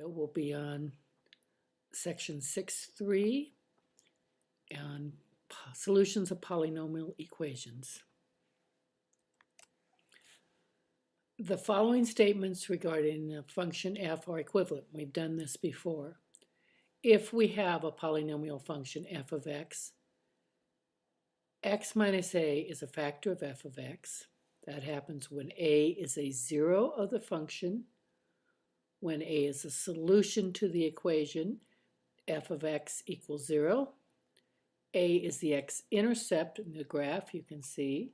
We'll be on section 6.3 on solutions of polynomial equations. The following statements regarding the function f are equivalent. We've done this before. If we have a polynomial function f of x, x minus a is a factor of f of x. That happens when a is a zero of the function, when a is a solution to the equation f of x equals 0. A is the x-intercept in the graph, you can see.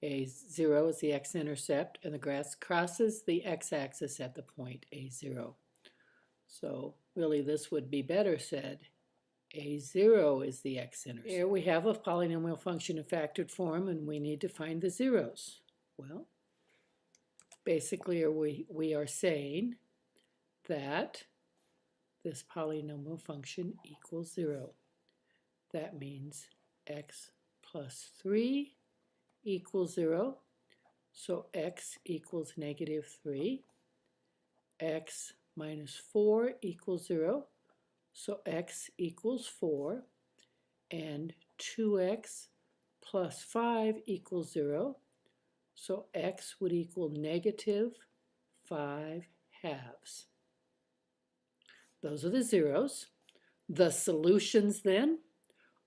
A0 is the x-intercept, and the graph crosses the x-axis at the point A0. So really this would be better said, A0 is the x-intercept. Here we have a polynomial function in factored form, and we need to find the zeros. Well, basically we are saying that this polynomial function equals 0. That means x plus 3 equals 0. So x equals -3. X minus 4 equals 0. So x equals 4. And 2x plus 5 equals 0. So x would equal -5 halves. Those are the zeros. The solutions then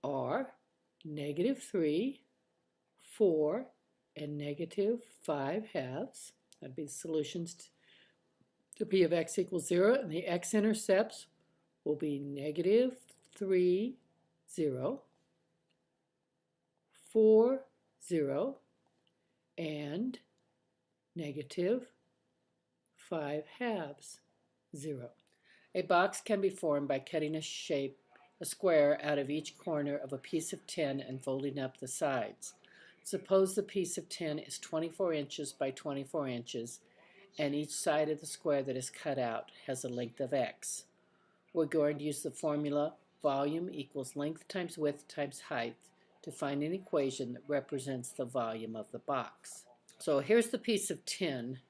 are -3, 4, and -5 halves. That'd be the solutions to p of x equals 0, and the x-intercepts will be -3, 0, 4, 0, and -5 halves, 0. A box can be formed by cutting a square out of each corner of a piece of tin and folding up the sides. Suppose the piece of tin is 24 inches by 24 inches, and each side of the square that is cut out has a length of x. We're going to use the formula volume equals length times width times height to find an equation that represents the volume of the box. So here's the piece of tin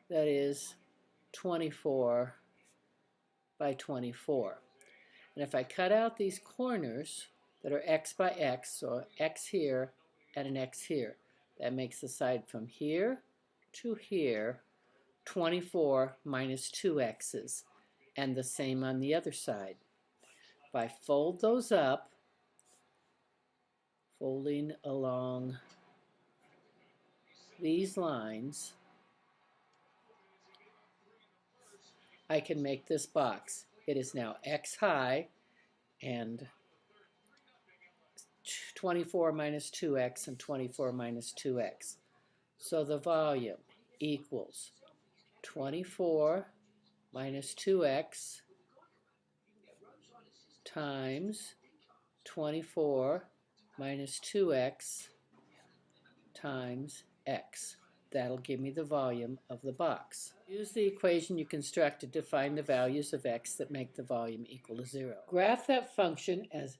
that is 24 by 24. And if I cut out these corners that are x by x, so x here and an x here, that makes the side from here to here 24 minus 2 x's, and the same on the other side. If I fold those up, folding along these lines, I can make this box. It is now x high and 24 minus 2x and 24 minus 2x. So the volume equals 24 minus 2x times 24 minus 2x times x. That'll give me the volume of the box. Use the equation you constructed to find the values of x that make the volume equal to 0. Graph that function as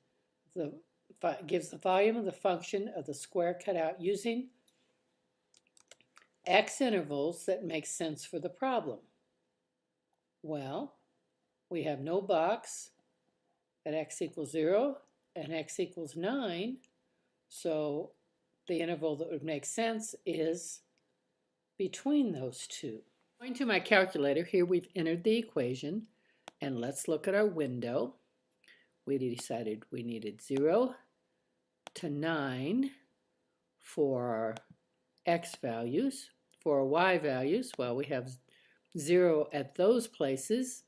gives the volume of the function of the square cut out using x intervals that make sense for the problem. Well, we have no box at x equals 0 and x equals 9, so the interval that would make sense is between those two. Going to my calculator, here we've entered the equation, and let's look at our window. We decided we needed 0 to 9 for our x values. For our y values, well, we have 0 at those places.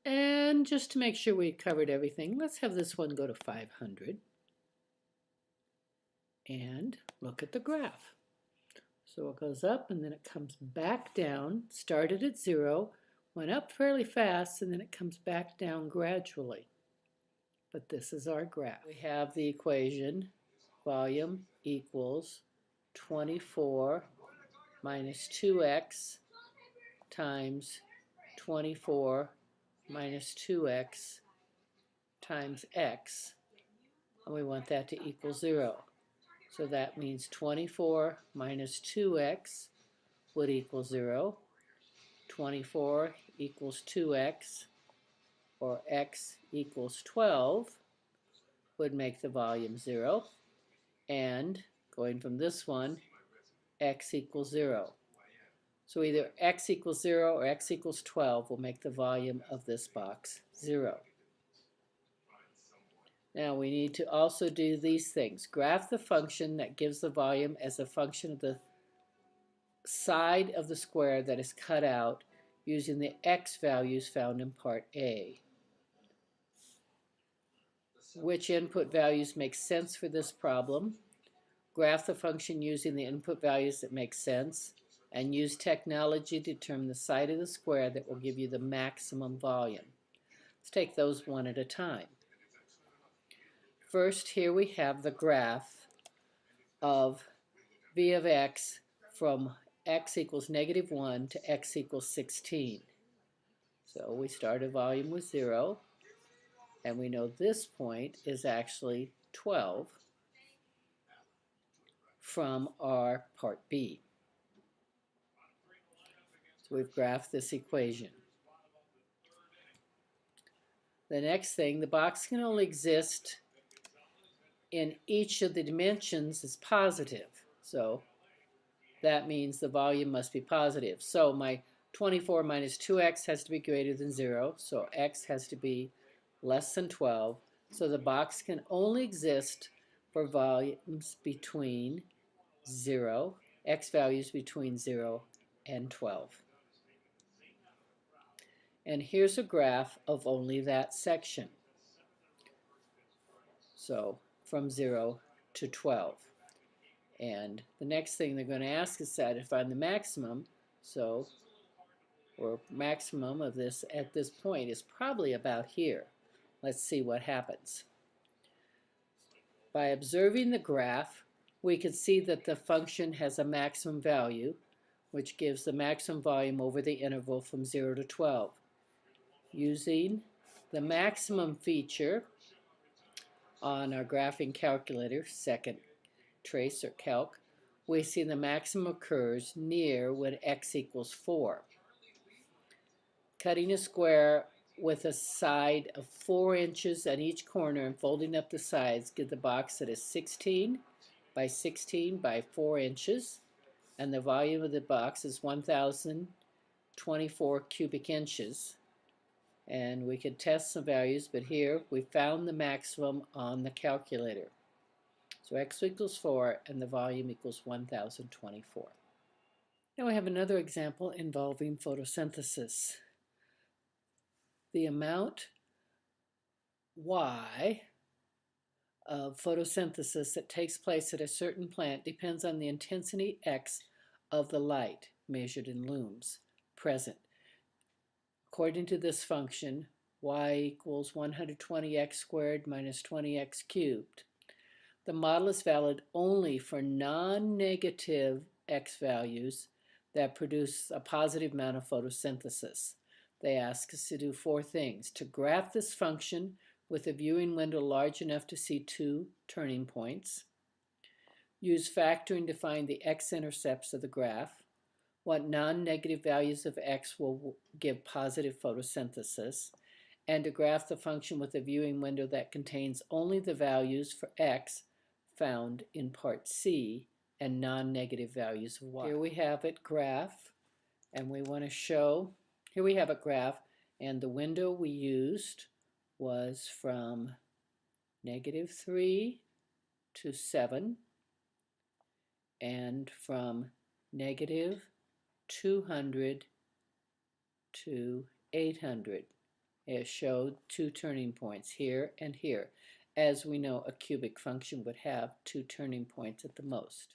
And just to make sure we covered everything, let's have this one go to 500. And look at the graph. So it goes up and then it comes back down, started at 0, went up fairly fast, and then it comes back down gradually. But this is our graph. We have the equation volume equals 24 minus 2x times 24 minus 2x times x, and we want that to equal 0. So that means 24 minus 2x would equal 0. 24 equals 2x, or x equals 12, would make the volume 0. And going from this one, x equals 0. So either x equals 0 or x equals 12 will make the volume of this box 0. Now we need to also do these things. Graph the function that gives the volume as a function of the side of the square that is cut out using the x values found in part A. Which input values make sense for this problem? Graph the function using the input values that make sense, and use technology to determine the side of the square that will give you the maximum volume. Let's take those one at a time. First, here we have the graph of v of x from x equals -1 to x equals 16. So we start a volume with 0, and we know this point is actually 12 from our part B. So we've graphed this equation. The next thing, the box can only exist in each of the dimensions as positive. So that means the volume must be positive. So my 24 minus 2x has to be greater than 0. So x has to be less than 12. So the box can only exist for volumes between 0, x values between 0 and 12. And here's a graph of only that section. So from 0 to 12. And the next thing they're going to ask is to find the maximum. So, or maximum of this at this point is probably about here. Let's see what happens. By observing the graph, we can see that the function has a maximum value, which gives the maximum volume over the interval from 0 to 12. Using the maximum feature on our graphing calculator, second trace or calc, we see the maximum occurs near when x equals 4. Cutting a square with a side of 4 inches at each corner and folding up the sides give the box that is 16 by 16 by 4 inches, and the volume of the box is 1,024 cubic inches. And we could test some values, but here we found the maximum on the calculator. So x equals 4 and the volume equals 1,024. Now we have another example involving photosynthesis. The amount y of photosynthesis that takes place at a certain plant depends on the intensity x of the light measured in looms present. According to this function, y equals 120x squared minus 20x cubed. The model is valid only for non-negative x values that produce a positive amount of photosynthesis. They ask us to do 4 things. To graph this function with a viewing window large enough to see 2 turning points. Use factoring to find the x-intercepts of the graph. What non-negative values of x will give positive photosynthesis, and to graph the function with a viewing window that contains only the values for x found in part C and non-negative values of y. Here we have it graph, and we want to show, here we have a graph, and the window we used was from -3 to 7, and from -200 to 800. It showed 2 turning points here and here. As we know, a cubic function would have 2 turning points at the most.